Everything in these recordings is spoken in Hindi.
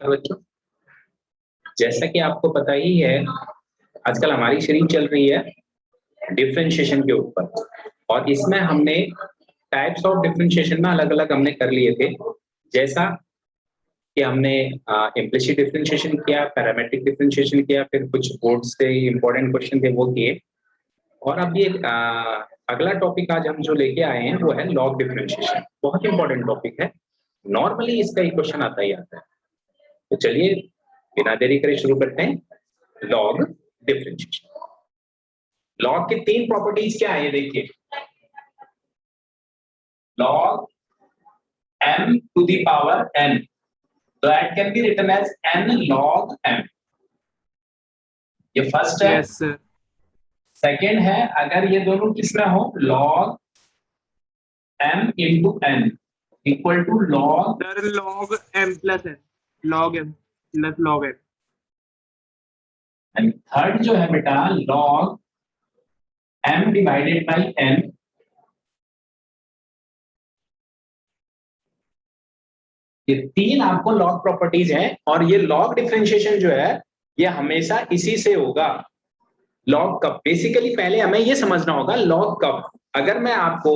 बच्चों, जैसा कि आपको पता ही है आजकल हमारी सीरीज चल रही है डिफरेंशिएशन के ऊपर, और इसमें हमने टाइप्स ऑफ डिफरेंशिएशन में अलग अलग हमने कर लिए थे। जैसा कि हमने इम्प्लिसिट डिफरेंशिएशन किया, पैरामेट्रिक डिफरेंशिएशन किया, फिर कुछ बोर्ड से इंपॉर्टेंट क्वेश्चन थे वो किए, और अब ये अगला टॉपिक आज हम जो लेके आए हैं वो है लॉग डिफरेंशिएशन। बहुत इंपॉर्टेंट टॉपिक है, नॉर्मली इसका एक क्वेश्चन आता ही आता है। तो चलिए बिना देरी करे शुरू करते हैं लॉग डिफरेंशिएशन। लॉग की तीन प्रॉपर्टीज क्या है ये देखिए। Log m to the power n, that can be written as n log m, ये फर्स्ट है। Yes sir. सेकेंड है अगर ये दोनों किसमें हो log m into n equal to log सर log m plus n, log m plus log n। And third जो है बेटा log m divided by n, ये तीन आपको लॉग प्रॉपर्टीज हैं, और ये लॉग डिफरेंशिएशन जो है ये हमेशा इसी से होगा। लॉग कब, बेसिकली पहले हमें ये समझना होगा लॉग कब। अगर मैं आपको,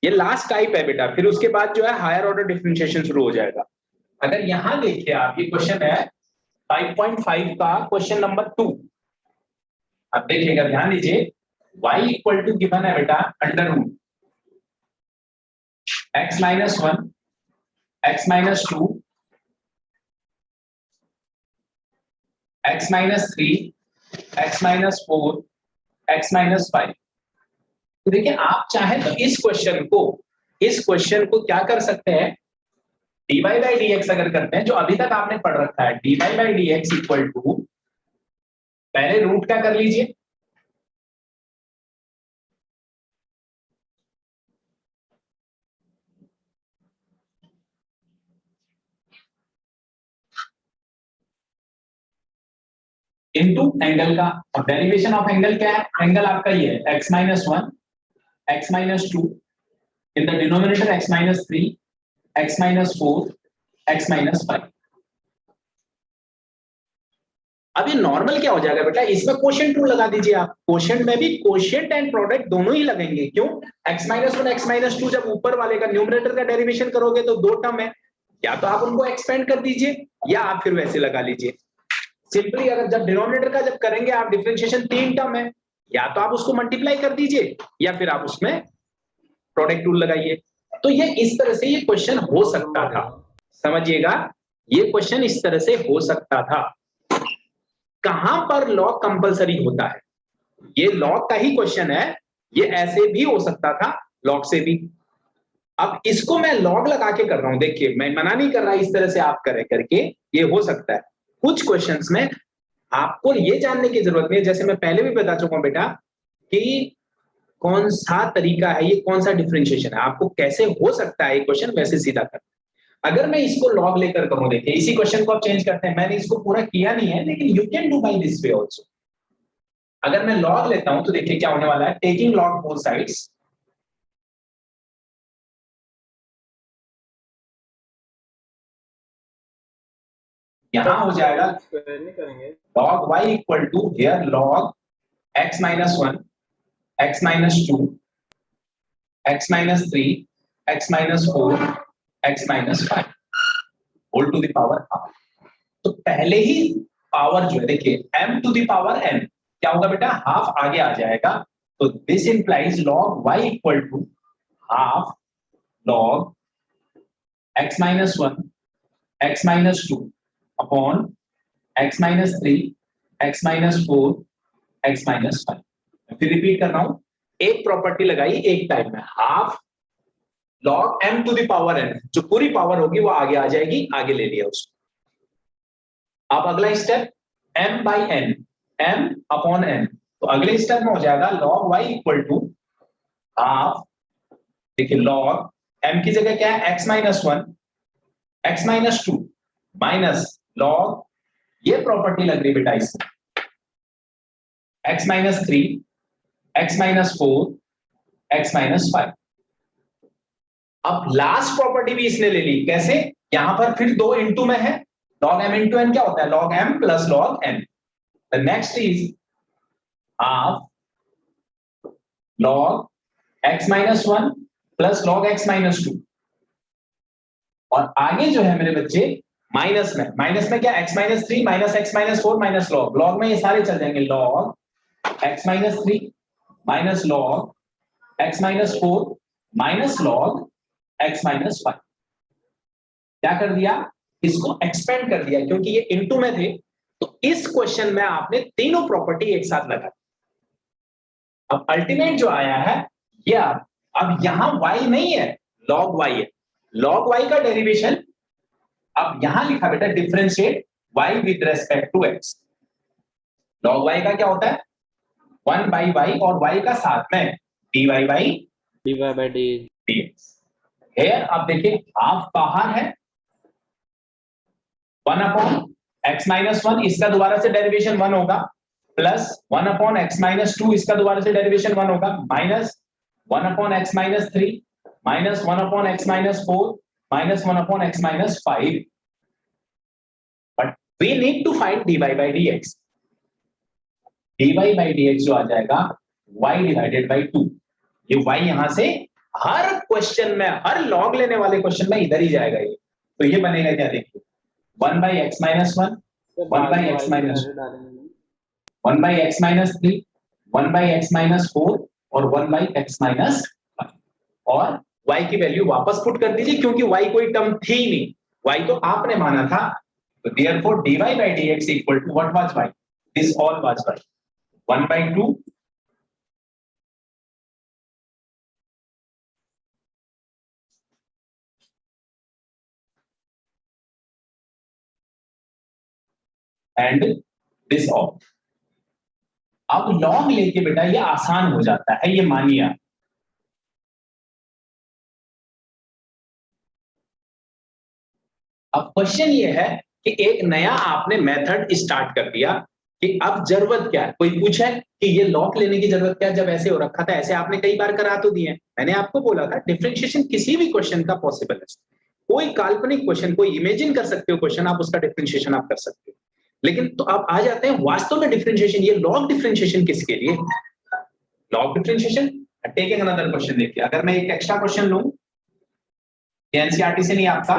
ये लास्ट टाइप है बेटा, फिर उसके बाद जो है हायर ऑर्डर डिफरेंशिएशन शुरू हो जाएगा। अगर यहां देखिए आप, ये क्वेश्चन है 5.5 का क्वेश्चन नंबर 2। अब देखिएगा, ध्यान दीजिए, y इक्वल टू गिवन है बेटा under root x minus 1, x minus 2, x minus 3, x minus 4, x minus 5। तो देखिए आप चाहे तो इस क्वेश्चन को क्या कर सकते हैं, dy बाई dx अगर करते हैं, जो अभी तक आपने पढ़ रखा है, dy by dx equal to, पहले रूट क्या कर लीजिए, इनटू एंगल का। अब डेरिवेशन ऑफ एंगल क्या है, एंगल आपका ये है x minus 1, x minus 2, in the denominator x minus 3, x minus 4, x minus 5। अब ये नॉर्मल क्या हो जाएगा बेटा, इसमें कोशेंट रूल लगा दीजिए आप। कोशेंट में भी कोशेंट एंड प्रोडक्ट दोनों ही लगेंगे। क्यों, x माइनस 1, x माइनस 2 जब ऊपर वाले का न्यूमरेटर का डेरिवेशन करोगे तो दो टर्म है, या तो आप उनको एक्सपेंड कर दीजिए या आप फिर वैसे लगा लीजिए। सिंपली अगर जब डिनोमिनेटर का जब करेंगे आप डिफरेंशिएशन, तीन टर्म है, या तो आप उसको मल्टीप्लाई कर दीजिए या फिर आप उसमें प्रोडक्ट रूल लगाइए। तो ये इस तरह से ये क्वेश्चन हो सकता था, समझिएगा, ये क्वेश्चन इस तरह से हो सकता था। कहां पर लॉग कंपलसरी होता है, ये लॉग का ही क्वेश्चन है, ये ऐसे भी हो सकता था, लॉग से भी। अब इसको मैं लॉग लगा के कर रहा हूं, देखिए मैं मना नहीं कर रहा इस तरह से आप करें करके, ये हो सकता है। कुछ क्वेश्चंस में आपको ये जानने की जरूरत नहीं है, जैसे मैं पहले भी बता चुका हूं बेटा कि कौन सा तरीका है, ये कौन सा डिफरेंशिएशन है, आपको कैसे हो सकता है ये क्वेश्चन वैसे सीधा कर। अगर मैं इसको लॉग लेकर करूं, देखिए इसी क्वेश्चन को आप चेंज करते हैं, मैंने इसको पूरा किया नहीं है लेकिन you can do by this way also. अगर मैं लॉग लेता हूं तो देखिए क्या होने वाला है, टेकिंग लॉग बोथ साइड्स, यहां हो जाएगा log y equal to here log x minus 1, x minus 2, x minus 3, x minus 4, x minus 5 whole to the power half. तो पहले ही पावर जो है देखिए m to the power n क्या होगा बेटा, हाफ आगे आ जाएगा। तो this implies log y equal to half log x minus 1, x minus 2 upon x minus 3, x minus 4, x minus 5। फिर रिपीट कर रहा हूं, एक प्रॉपर्टी लगाई एक टाइम में, half log m to the power n, जो पूरी पावर होगी वो आगे आ जाएगी, आगे ले लिया उसको। अब अगला step m by n, m upon n, तो अगले स्टेप में हो जाएगा log y equal to half, देखिए log m की जगह क्या है, x minus 1, x minus 2 minus log, ये प्रॉपर्टी लग रही बेटा इसमें, x minus 3, x minus 4, x minus 5। अब लास्ट प्रॉपर्टी भी इसने ले ली, कैसे, यहां पर फिर दो इनटू में है, log m into n क्या होता है? log m plus log n. The next is half log x minus 1 plus log x minus 2. और आगे जो है मेरे बच्चे माइनस में क्या? x minus 3 minus x minus 4 minus log. log में ये सारे चल जाएंगे. log x minus 3 minus log x minus 4 minus log x minus 5. क्या कर दिया? इसको एक्सपेंड कर दिया क्योंकि ये इनटू में थे, तो इस क्वेश्चन में आपने तीनों प्रॉपर्टी एक साथ लगा. अब अल्टीमेट जो आया है ये अब यहां y नहीं है, log y है. log y का डेरिवेशन अब यहां लिखा बेटा differentiate y with respect to x. log y का क्या होता है? 1 by y और y का साथ में dy by dx. Here अब देखिए हाफ बाहर है, 1 अपॉन x माइनस 1 इसका दोबारा से डेरिवेशन 1 होगा, प्लस 1 अपॉन x माइनस 2 इसका दोबारा से डेरिवेशन 1 होगा, minus 1 upon x minus 3 minus 1 upon x minus 4 minus 1 upon x minus 5. But we need to find dy by dx. dy by dx जो आ जाएगा y डिवाइडेड बाय 2. ये y यहां से हर क्वेश्चन में, हर लॉग लेने वाले क्वेश्चन में इधर ही जाएगा ये. तो ये बनेगा क्या? देखिए 1 by x minus 1, 1 by x minus 1 by x minus 3, 1 by x minus 4 और 1 by x minus 5. और y की वैल्यू वापस पुट कर दीजिए क्योंकि y कोई टर्म थी ही नहीं, y तो आपने माना था. तो therefore dy by dx equal to what was y? This all was y. 1 by 2 and this all. अब log लेके बेटा ये आसान हो जाता है, ये मानिए आप. अब क्वेश्चन ये है कि एक नया आपने मेथड स्टार्ट कर दिया कि अब जरूरत क्या है? कोई पूछे कि ये लॉग लेने की जरूरत क्या है जब ऐसे हो रखा था? ऐसे आपने कई बार करा तो दिए. मैंने आपको बोला था डिफरेंशिएशन किसी भी क्वेश्चन का पॉसिबल है. कोई काल्पनिक क्वेश्चन, कोई इमेजिन कर सकते हो क्वेश्चन, आप उसका डिफरेंशिएशन आप कर सकते हो. लेकिन तो आप आ जाते हैं वास्तव में डिफरेंशिएशन. ये लॉग डिफरेंशिएशन किसके लिए? Log differentiation. Taking another question देखिए, अगर मैं एक एक्स्ट्रा क्वेश्चन लूं, एनसीईआरटी से नहीं आपका,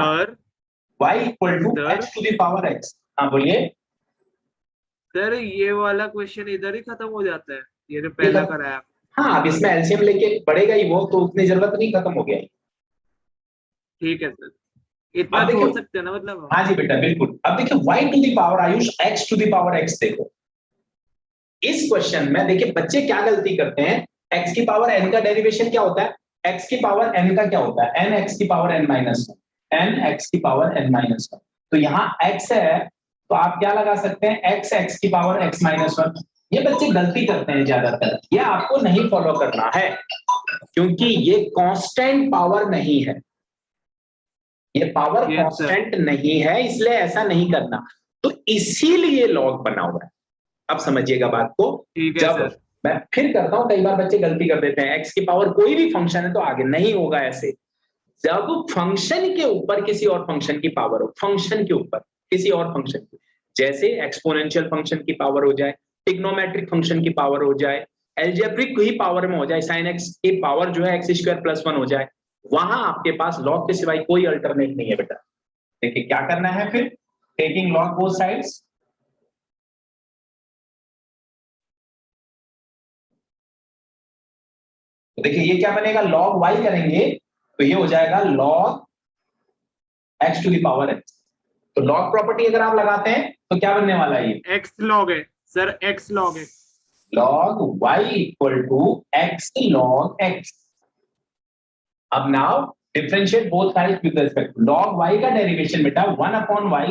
y equal to x to the power x. हाँ बोलिए सर. ये वाला क्वेश्चन इधर ही खत्म हो जाता है, ये जो पहला कराया. हाँ, अब इसमें एलसीएम लेके बढ़ेगा ही वो, तो उतनी जरूरत नहीं, खत्म हो गया. ठीक है सर, इतना छोड़ सकते हैं ना मतलब. हाँ जी बेटा बिल्कुल. अब देखिए y to the power Ayush x to the power x. देखो इस क्वेश्चन में देखिए बच्चे क्या गलती करते हैं. x की पावर n का डेरिवेशन क्या होता है? x की पावर n का क्या होता है? n x की power n minus 1. n x की पावर n माइनस 1. तो यहाँ x है तो आप क्या लगा सकते हैं? x x की पावर x माइनस 1. ये बच्चे गलती करते हैं ज्यादातर. ये आपको नहीं फॉलो करना है क्योंकि ये कांस्टेंट पावर नहीं है, ये पावर कांस्टेंट नहीं है, इसलिए ऐसा नहीं करना. तो इसीलिए लॉग बना हुआ है. अब समझिएगा बात को. जब मैं फिर करता हूं, कई बार बच्चे गलती कर देते हैं, x की पावर कोई भी फंक्शन है तो आगे नहीं होगा ऐसे. जब फंक्शन के ऊपर किसी और फंक्शन की पावर हो, फंक्शन के ऊपर किसी और फंक्शन की, जैसे एक्सपोनेंशियल फंक्शन की पावर हो जाए, ट्रिग्नोमेट्रिक फंक्शन की पावर हो जाए, एल्जेब्रिक ही पावर में हो जाए, sin x की पावर जो है x² + 1 हो जाए, वहां आपके पास लॉग के सिवाय कोई अल्टरनेट नहीं है बेटा. देखिए क्या करना है फिर. Taking log both sides. तो देखिए ये क्या बनेगा? log y करेंगे तो ये हो जाएगा log x to the power x. तो log प्रॉपर्टी अगर आप लगाते हैं तो क्या बनने वाला है? ये x log है sir, x log x. log y equal to x log x. अब now differentiate both sides with respect to log y का डेरिवेशन बेटा 1 upon y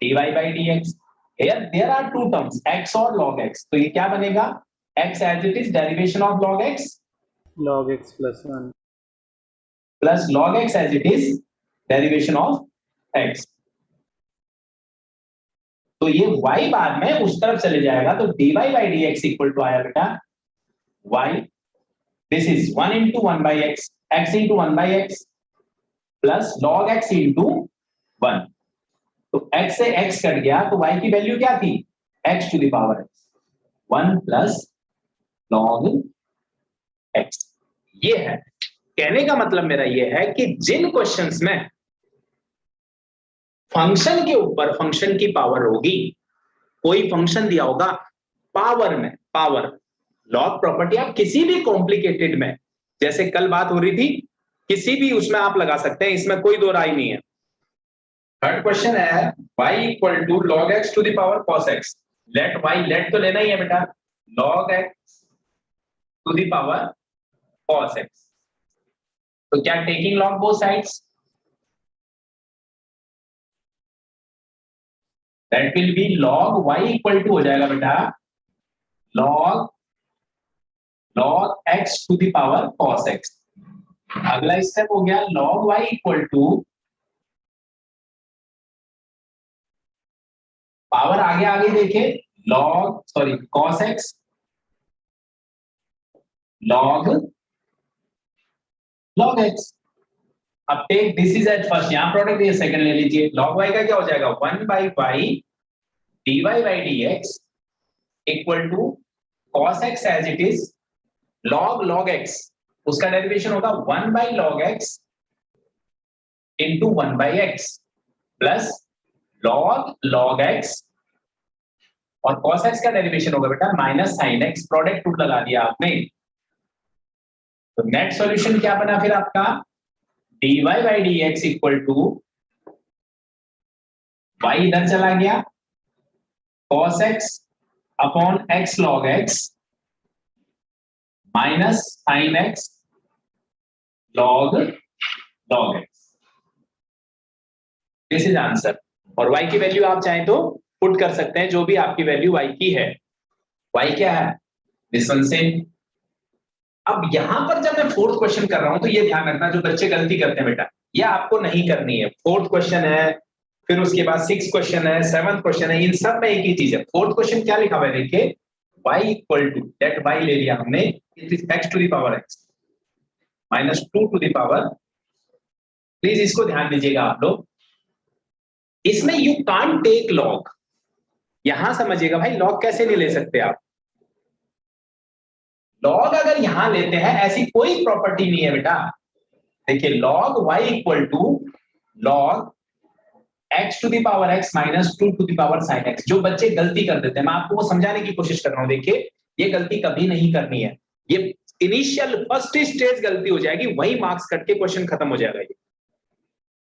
dy by dx. Here there are two terms x और log x. तो ये क्या बनेगा? x as it is derivation of log x log x plus 1 plus log x as it is derivation of x. तो ये y बाद में उस तरफ चले जाएगा तो dy by dx equal to आया बेटा y, this is 1 into 1 by x into 1 by x plus log x into 1. तो x से x कट गया तो y की वैल्यू क्या थी, x to the power x, 1 plus log x। ये है कहने का मतलब मेरा ये है कि जिन क्वेश्चंस में फंक्शन के ऊपर फंक्शन की पावर होगी, कोई फंक्शन दिया होगा पावर में, पावर लॉग प्रॉपर्टी आप किसी भी कॉम्प्लिकेटेड में, जैसे कल बात हो रही थी, किसी भी उसमें आप लगा सकते हैं, इसमें कोई दो राय नहीं है। थर्ड क्वेश्चन है y equal to log x to the power cos x। Let y, let तो लेना ही है बेटा, log x to the power cos x। तो क्या taking log both sides, that will be log y equal to हो जाएगा बेटा log x to the power cos x। अगला स्टेप हो गया log y equal to, power आगे आगे देखे, cos x log x। अब take this is at first, यहां प्रोडक्ट ये सेकंड ले लीजिए, log y का क्या हो जाएगा 1 by y dy by dx equal to cos x as it is log x, उसका डेरिवेशन होगा 1 by log x into 1 by x plus log x, और cos x का डेरिवेशन होगा बेटा minus sin x, product root लगा दिया आपने। तो नेट सॉल्यूशन क्या बना फिर आपका, dy by dx equal to y इधर चला गया cos x upon x log x minus sin x log x। This is answer. और y की वैल्यू आप चाहें तो पुट कर सकते हैं, जो भी आपकी वैल्यू y की है। y क्या है, दिस वन से। अब यहां पर जब मैं फोर्थ क्वेश्चन कर रहा हूं तो ये ध्यान रखना, जो बच्चे गलती करते हैं बेटा, ये आपको नहीं करनी है। फोर्थ क्वेश्चन है, फिर उसके बाद सिक्स क्वेश्चन है, सेवंथ क्वेश्चन है, इन सब में एक ही चीज है। फोर्थ क्वेश्चन क्या लिखा हुआ है देखिए, y equal to, let y ले लिया हमने, it is x to the power x minus 2 to the power, please इसको ध्यान दीजिएगा आप लोग, इसमें यू कांट टेक लॉग। यहां समझिएगा भाई, लॉग कैसे नहीं ले सकते आप, लॉग अगर यहां लेते हैं ऐसी कोई प्रॉपर्टी नहीं है बेटा। देखिए log y equal to log x to the power x minus 2 to the power sin x। जो बच्चे गलती कर देते हैं, मैं आपको वो समझाने की कोशिश कर रहा हूं, देखिए ये गलती कभी नहीं करनी है, ये इनिशियल फर्स्ट स्टेज गलती हो जाएगी, वही मार्क्स कट के क्वेश्चन खत्म हो जाएगा। ये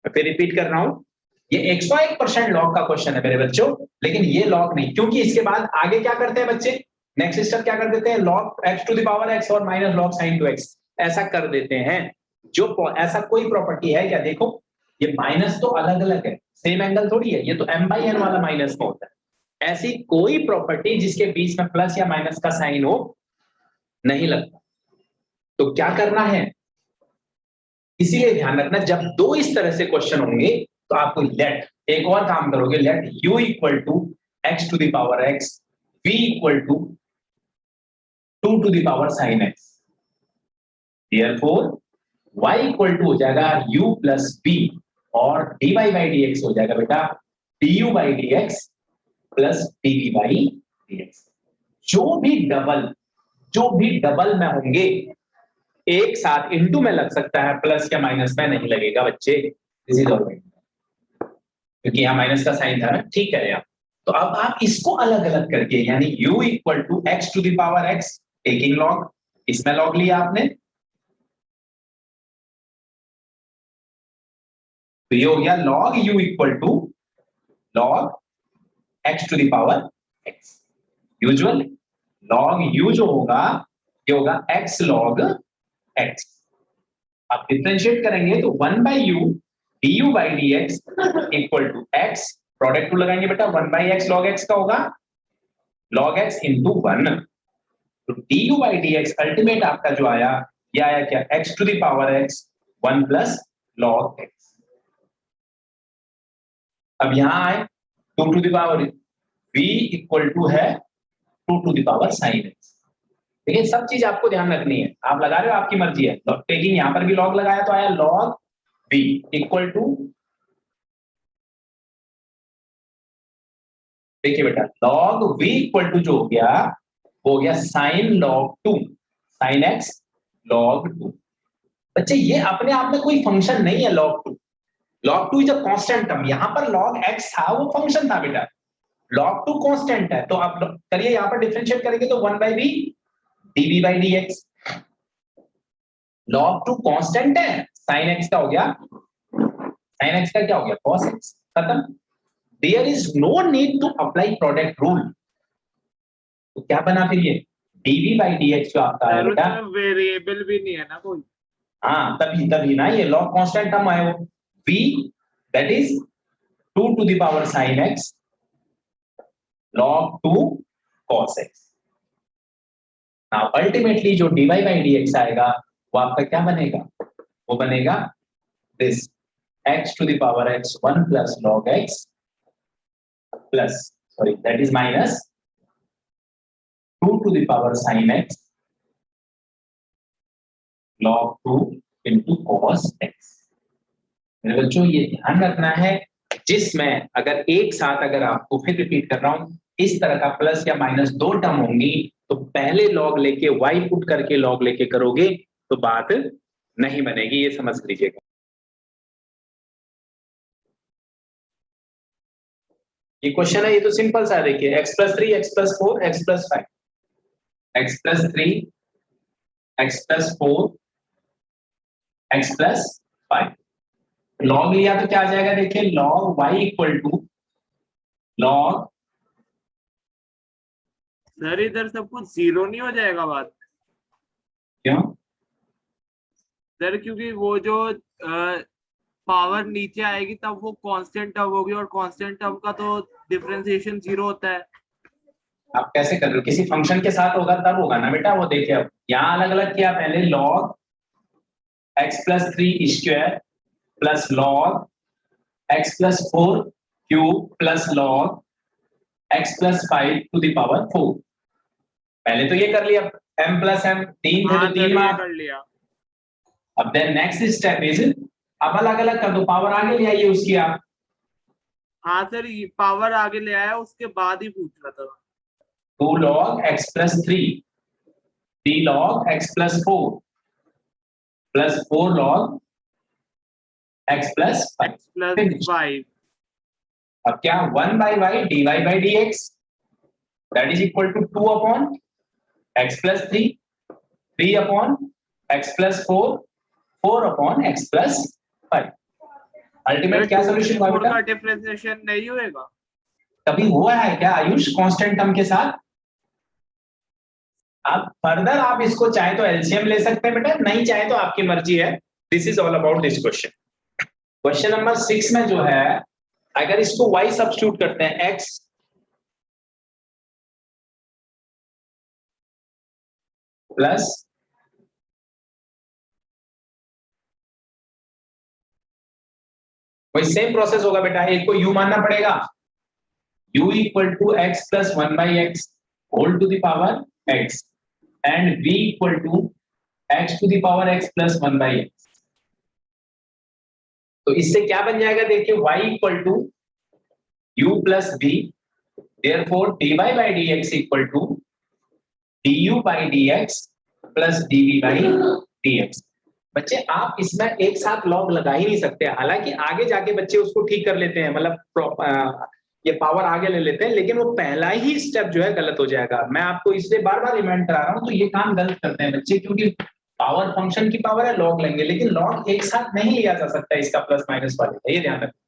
मैं फिर रिपीट कर रहा हूं, ये 101% लॉग का क्वेश्चन है मेरे बच्चों, लेकिन ये लॉग नहीं, क्योंकि इसके बाद आगे क्या करते हैं बच्चे, नेक्स्ट स्टेप क्या कर देते हैं, log x to the power x और minus log sin to x, ऐसा कर देते हैं। जो ऐसा कोई प्रॉपर्टी है क्या, देखो ये माइनस तो अलग अलग है, सेम एंगल थोड़ी है, ये तो m/n वाला माइनस में होता है। ऐसी कोई प्रॉपर्टी जिसके बीच में प्लस या माइनस का साइन हो नहीं लगता। तो क्या करना है, इसीलिए ध्यान रखना, जब दो इस तरह से क्वेश्चन होंगे तो आपको लेट, एक और काम करोगे, let u equal to x to the power x, v equal to 2 to the power sin x। Therefore y equal to हो जाएगा u प्लस v, और dy by dx हो जाएगा बेटा du by dx plus dv by dx। जो भी डबल में होंगे एक साथ इनटू में लग सकता है, प्लस या माइनस में नहीं लगेगा बच्चे, दिस इज ऑल, क्योंकि यहां माइनस का साइन था ना, ठीक है यार। तो अब आप इसको अलग अलग करके, यानी u equal to x to the power x taking log, इसमें लॉग लिया आपने, तो ये हो गया log u equal to log x to the power x। Usual log u जो होगा ये होगा x log x। आप डिफरेंशिएट करेंगे तो 1 by u du by dx equal to x, product टू लगाएंगे बेटा, 1 by x log x का होगा log x इंटू 1। तो du by dx अल्टीमेट आपका जो आया, ये आया क्या, x to the power x 1 plus log x। अब यहां आए 2 to the power, v equal to है 2 to the power sin x। देखिए सब चीज आपको ध्यान रखनी है, आप लगा रहे हो आपकी मर्जी है, तो टेकिंग यहां पर भी लॉग लगाया तो आया log v इक्वल टू देखिए बेटा log v इक्वल टू जो हो गया वो हो गया sin log 2 sin x log 2। बच्चे ये अपने आप में कोई फंक्शन नहीं है log 2 is a constant term. यहां पर log x था वो फंक्शन था बेटा, log 2 कांस्टेंट है। तो आप करिए यहां पर डिफरेंशिएट करेंगे तो 1/v dv by dx। log 2 constant है, sin x का हो गया, sin x का क्या हो गया cos x, खत्म। There is no need to apply product rule। तो क्या बना फिर ये dv by dx जो आपका है बेटा, वेरिएबल भी नहीं है ना कोई। हाँ तभी तभी ना ये log कांस्टेंट टर्म है वो v that is 2 to the power sin x log 2 cos x। now ultimately जो dy by dx आएगा वो आपका क्या बनेगा, वो बनेगा this x to the power x 1 plus log x plus sorry that is minus 2 to the power sin x log 2 into cos x। मेरे बच्चों ये ध्यान रखना है, जिसमें अगर एक साथ अगर आपको फिर रिपीट कर रहा हूं इस तरह का प्लस या माइनस दो टर्म होंगी तो पहले लॉग लेके y पुट करके लॉग लेके करोगे तो बात नहीं बनेगी, ये समझ लीजिएगा। ये क्वेश्चन है, ये तो सिंपल सा है, देखिए x plus 3 x plus 4 x plus 5 x plus 3 x plus 4 x plus 5। Log लिया तो क्या आ जाएगा, देखिए log y equal to log, sir इधर सब कुछ जीरो नहीं हो जाएगा बाद में? क्यों सर क्योंकि वो जो पावर नीचे आएगी तब वो कांस्टेंट टर्म होगी और कांस्टेंट टर्म का तो डिफरेंशिएशन जीरो होता है। आप कैसे कर रहे हो, किसी फंक्शन के साथ होगा तब होगा ना बेटा। वो देखिए अब यहाँ अलग अलग किया, पहले log x plus 3 square plus log x plus 4 cube plus log x plus 5 to the power 4। पहले तो ये कर लिया, m प्लस m 3 थे तो 3 मार कर लिया। अब देन नेक्स्ट स्टेप इज अब अलग अलग कर दो, पावर आगे ले आइए उसकी आप। हाँ सर ये पावर आगे ले आया उसके बाद ही पूछ रहा था। 2 log x plus 3 3 log x plus 4 plus 4 log x plus 5। अब क्या 1 by y dy by dx that is equal to 2 upon x plus 3 3 upon x plus 4 4 upon x plus 5। Ultimate क्या सॉल्यूशन हुआ बेटा, डिफरेंशिएशन नहीं होएगा? कभी हुआ है क्या आयुष कांस्टेंट टर्म के साथ? आप फर्दर आप इसको चाहे तो एलसीएम ले सकते हैं बेटा, नहीं चाहे तो आपकी मर्जी है। This is all about this question. Question number 6 में जो है अगर इसको y सब्स्टिट्यूट करते हैं x प्लस वही सेम प्रोसेस होगा बेटा, एक को u मानना पड़ेगा, u equal to x plus 1 by x whole to the power x and v equal to x to the power x plus 1 by x. तो इससे क्या बन जाएगा, देखिए y equal to u plus v, therefore dy by dx equal to du by dx plus dv by dx। बच्चे आप इसमें एक साथ लॉग लगा ही नहीं सकते, हालांकि आगे जाके बच्चे उसको ठीक कर लेते हैं, मतलब ये पावर आगे ले लेते हैं, लेकिन वो पहला ही स्टेप जो है गलत हो जाएगा। मैं आपको इसलिए बार बार रिमाइंड करा रहा हूं, तो ये काम गलत करते हैं बच्चे, क्योंकि पावर फंक्शन की पावर है, लॉग लेंगे, लेकिन लॉग एक साथ नहीं लिया जा सकता इसका प्लस माइनस वाले, ये ध्यान रखें।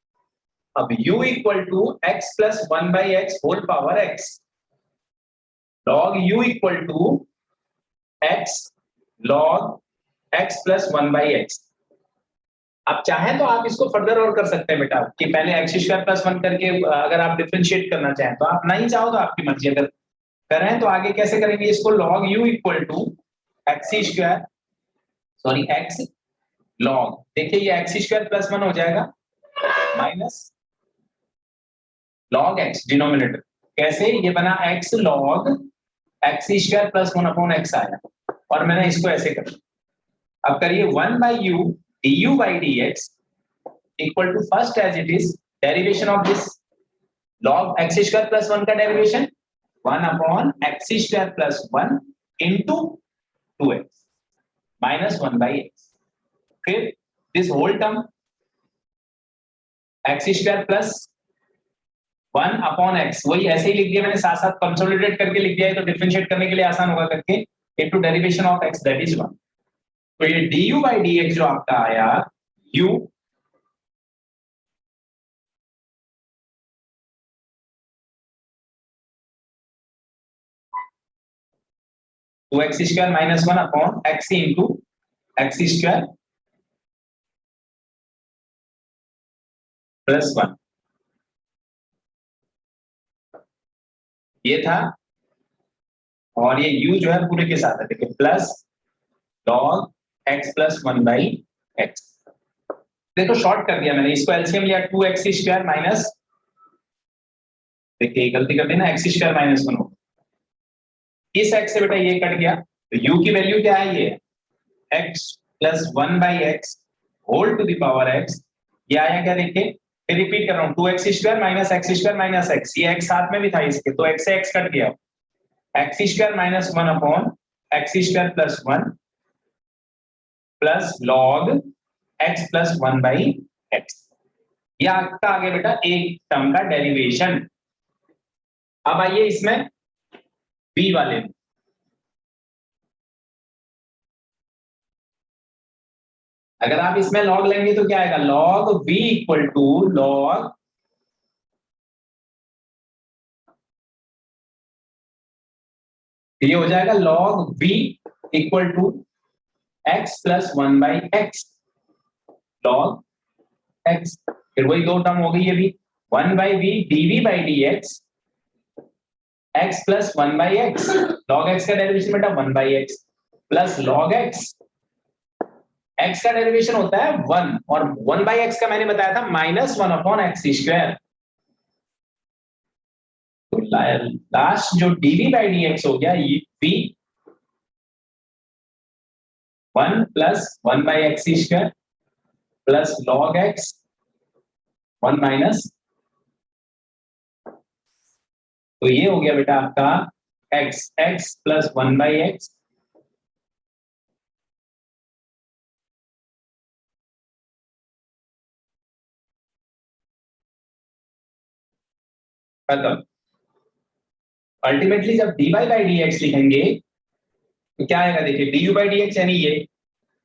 अब u equal to x plus 1 by x whole power x log u equal to x log x plus 1 by x. आप चाहें तो आप इसको फर्दर और कर सकते हैं बेटा, कि पहले x स्क्वायर प्लस 1 करके अगर आप डिफरेंशिएट करना चाहें तो, आप नहीं चाहो तो आपकी मर्जी। अगर करें तो आगे कैसे करेंगे इसको, log u equal to x square sorry x log, देखिए ये x स्क्वायर प्लस 1 हो जाएगा माइनस log x डिनोमिनेटर, कैसे ये बना x log x square plus 1 upon x आया, और मैंने इसको ऐसे कर, अब करिए 1 by u du by dx equal to first as it is derivation of this log x square plus 1 का derivation 1 upon x square plus 1 into 2x minus 1 by x. फिर this whole term x square plus 1 upon x, वही ऐसे ही लिख दिया मैंने, साथ साथ कंसोलिडेट करके लिख दिया है तो डिफरेंशिएट करने के लिए आसान होगा करके, into derivation of x that is 1। तो ये du by dx जो आपका आया u to x square minus 1 upon x into x square plus 1, ये था। और ये u जो है पूरे के साथ है, देखिए plus log x plus 1 by x. देखो शॉर्ट कर दिया मैंने, इसको एलसीएम लिया 2x स्क्वायर माइनस, देखिए गलती कर दी ना, x स्क्वायर माइनस 1 हो, इस x से बेटा ये कट गया, तो u की वैल्यू क्या है, ये x plus 1 by x whole to the power x। ये आया क्या, देखिए फिर रिपीट कर रहा हूँ, 2x square minus x square minus x, ये x साथ में भी था इसके, तो x से x कट गया, x square minus 1 upon x square plus 1 plus log x plus 1 by x. ये आपका आ गया बेटा एक टर्म का डेरिवेशन। अब आइए इसमें b वाले में, अगर आप इसमें लॉग लेंगे तो क्या आएगा, log v equal to log ये हो जाएगा log v equal to x plus 1 by x log x। फिर वही दो टर्म हो गई, ये भी 1 by v dv by dx x plus 1 by x, log x का डेरिवेशन बेटा 1 by x plus log x, x का डेरिवेशन होता है 1 और 1 बाई एक्स का मैंने बताया था माइनस 1 अपॉन एक्स स्क्वायर। तो लास्ट जो dv बाई dx हो गया ये v 1 plus 1 by x square plus log x 1 minus, तो ये हो गया बेटा आपका x प्लस 1 बाई एक्स खत्म। अल्टीमेटली जब dy बाई dx लिखेंगे तो क्या आएगा, देखिए du बाई dx यानी ये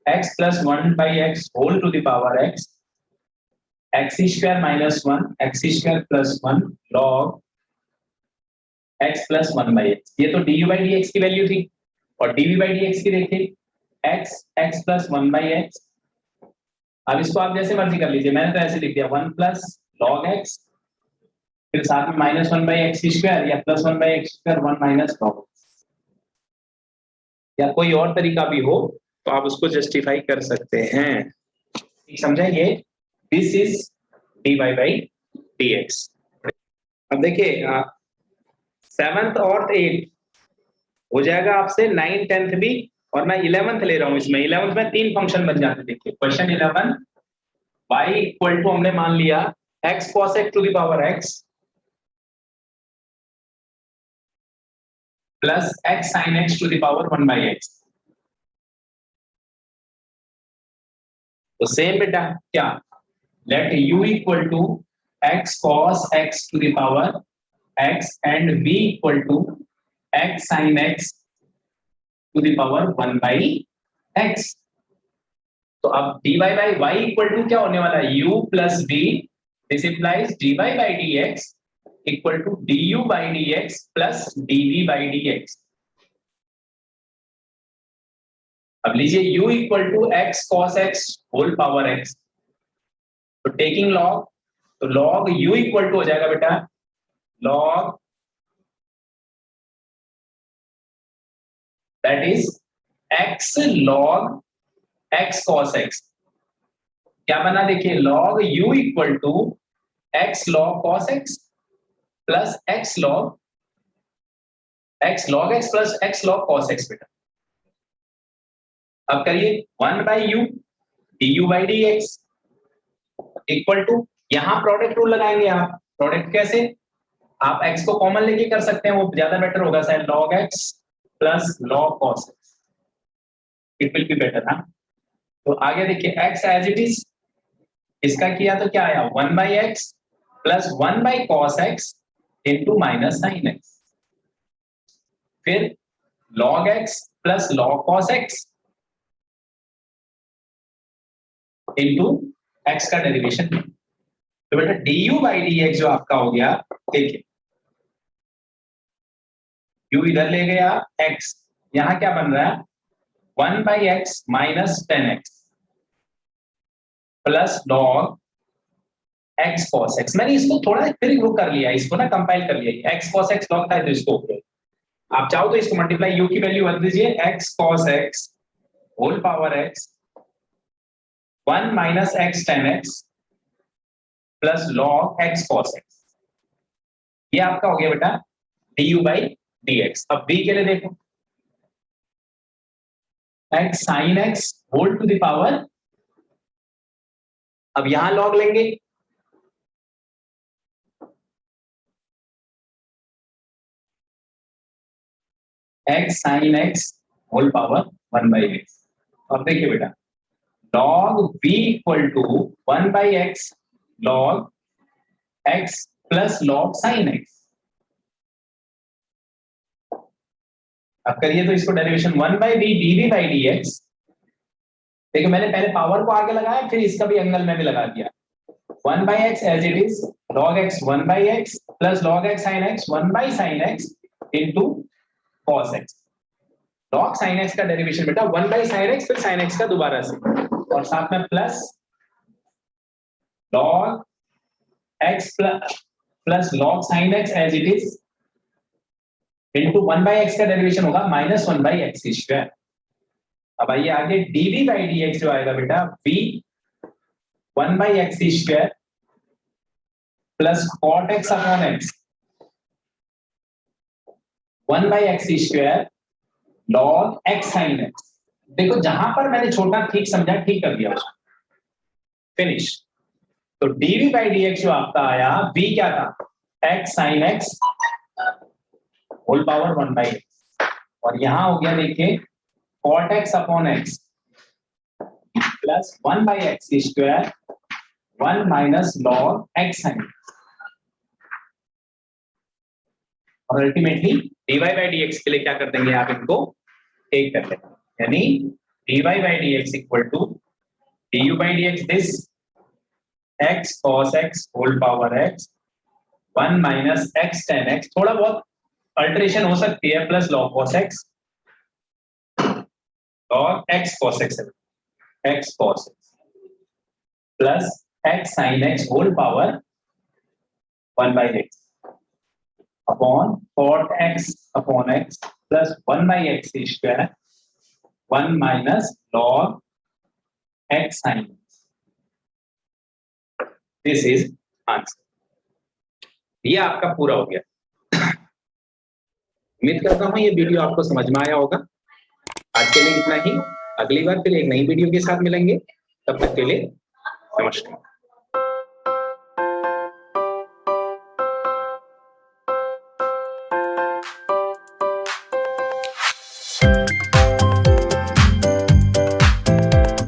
x plus 1 by x whole to the power x, x square minus 1 x square plus 1 log x plus 1 by x. ये तो du बाई dx की वैल्यू थी, और dv बाई dx की देखिए x प्लस 1 बाई एक्स। अब इसको आप जैसे मर्जी कर लीजिए, मैंने तो ऐसे लिख दिया 1 प्लस log x, फिर साथ में माइनस 1 बाई एक्स स्क्वायर या plus 1 by x square 1 minus log, या कोई और तरीका भी हो तो आप उसको जस्टिफाई कर सकते हैं। ठीक समझा, ये this is dy by dx। अब देखिए 7th और 8th हो जाएगा आपसे, 9th 10th भी, और मैं 11th ले रहा हूं इसमें। 11th में 3 फंक्शन बन जाते हैं, देखिए क्वेश्चन 11 y इक्वल टू हमने मान लिया x cos x to the power x plus x sin x to the power 1 by x. तो सेम बेटा क्या, let u equal to x cos x to the power x and v equal to x sin x to the power 1 by x। तो अब dy बाई y इक्वल टू क्या होने वाला है, u plus v, this implies dy by dx equal to du by dx plus dv by dx। अब लीजिए u equal to x cos x whole power x, तो टेकिंग log, तो log u इक्वल टू हो जाएगा बेटा log that is x log x cos x। क्या बना, देखिए log u equal to x log cos x plus x log x plus x log cos x बेटा। अब करिए 1 by u du by dx equal to, यहां प्रोडक्ट रूल लगाएंगे आप। प्रोडक्ट कैसे, आप x को कॉमन लेके कर सकते हैं, वो ज्यादा बेटर होगा शायद, log x plus log cos x, it will be better. हाँ, तो आगे देखिए x एज इट इज, इसका किया तो क्या आया 1/x plus 1/cos x into minus sine x, फिर log x plus log cos x into x का डेरिवेशन। तो बेटा du/dx जो आपका हो गया, देखिए u इधर ले गया, x यहां क्या बन रहा है 1/x minus 10x plus log x cos x। मैंने इसको थोड़ा फिर वो कर लिया, इसको ना कंपाइल कर लिया, x cos x log था तो इसको आप चाहो तो इसको मल्टीप्लाई, u की वैल्यू बदल दीजिए, x cos x whole power x 1 minus x tan x plus log x cos x, ये आपका हो गया बेटा du/dx। अब b के लिए देखो, x sin x whole to the power, अब यहां log लेंगे, x sin x whole power 1/x। अब देखिए बेटा log v equal to 1/x log x plus log sin x। अब करिए तो इसको डेरिवेशन 1/v dv/dx। देखिए मैंने पहले पावर को आगे लगाया, फिर इसका भी एंगल में भी लगा दिया, 1/x as it is log x 1/x plus log x sin x 1/sin x into cos x। log sin x का डेरिवेशन बेटा 1/sin x फिर sin x का दोबारा से, और साथ में plus log x plus log sin x as it is into 1/x का डेरिवेशन होगा माइनस 1/x स्क्वायर। अब आइए आगे dv/dx जो आएगा बेटा v 1/x square plus cot x upon x 1/x square log x sin x। देखो जहां पर मैंने छोटा ठीक समझा, ठीक कर दिया उसको, फिनिश। तो dv/dx जो आपका आया v क्या था x sin x whole power 1/x, और यहां हो गया देखिए cot x upon x plus 1/x square 1 minus log x sin x, और अल्टीमेटली dy/dx के लिए क्या कर देंगे आप, इनको एक कर लेंगे, यानी dy/dx equal to du/dx this x cos x whole power x 1 minus x tan x, थोड़ा बहुत अल्टरेशन हो सकती है, plus log cos x log x cos x plus x sin x whole power 1/x upon cot x upon x plus 1/x square 1 minus log x sin x। This is answer. ये आपका पूरा हो गया। उम्मीद करता हूं ये वीडियो आपको समझ में आया होगा। आज के लिए इतना ही, अगली बार फिर एक नई वीडियो के साथ मिलेंगे, तब तक के लिए नमस्कार।